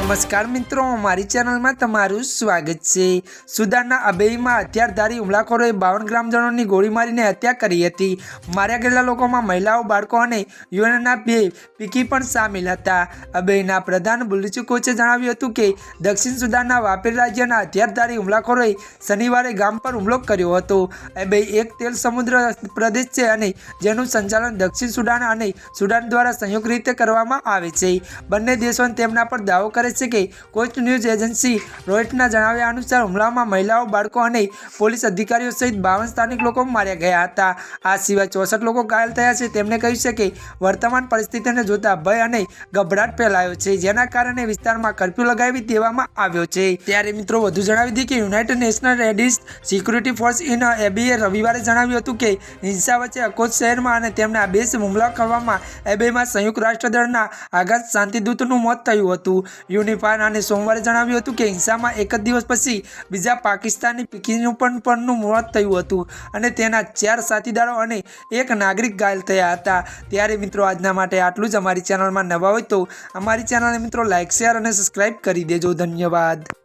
નમસ્કાર મિત્રો, મારી ચેનલમાં તમારું સ્વાગત છે। સુદાનના અબેઈમાં હથિયારધારી હુમલાખોરોએ 52 ગ્રામજનોની ગોળી મારીને હત્યા કરી હતી। માર્યા ગયેલા લોકોમાં મહિલાઓ, બાળકો અને યુએનના 2 પીકી પણ સામેલ હતા। અબેઈના પ્રધાન બુલુચી કોચે જણાવ્યું હતું કે દક્ષિણ સુદાનના વાપીર રાજ્યના હથિયારધારી હુમલાખોરોએ શનિવારે ગામ પર હુમલો કર્યો હતો। અબેઈ એક તેલ સમુદ્ર પ્રદેશ છે અને જેનું સંચાલન દક્ષિણ સુદાન અને સુદાન દ્વારા સંયુક્ત રીતે કરવામાં આવે છે। બંને દેશો તેમના પર દાવો કરે છે કે કોસ્ટ ન્યૂઝ એજન્સી રોયટર્સના જણાવ્યા અનુસાર હુમલામાં મહિલાઓ, બાળકો અને પોલીસ અધિકારીઓ સહિત 52 સ્થાનિક લોકો માર્યા ગયા હતા। આ સિવાય 64 લોકો ઘાયલ થયા છે। તેમણે કહ્યું છે કે વર્તમાન પરિસ્થિતિને જોતા ભય અને ગભરાટ ફેલાયો છે, જેના કારણે વિસ્તારમાં કર્ફ્યુ લગાવી દેવામાં આવ્યો છે। ત્યારે મિત્રો વધુ જણાવી દઈએ કે United Nations Reddy's security force in ABA રવિવારે જણાવ્યું હતું કે હિંસા વચ્ચે અકોચ શહેરમાં અને તેમના બેઝ હુમલા કરવામાં એબીમાં સંયુક્ત રાષ્ટ્રદળના આઘાત શાંતિદૂતનું મોત થયું હતું। યુનિફાયર અને સોમવારે જણાવ્યું હતું કે હિંસામાં એક જ દિવસ પછી બીજા પાકિસ્તાની પીકીનું પણ મોત થયું હતું અને તેના 4 સાથીદારો અને 1 નાગરિક ઘાયલ થયા હતા। ત્યારે મિત્રો આજના માટે આટલું જ। અમારી ચેનલમાં નવા હોય તો અમારી ચેનલને મિત્રો લાઇક, શેર અને સબસ્ક્રાઈબ કરી દેજો। ધન્યવાદ।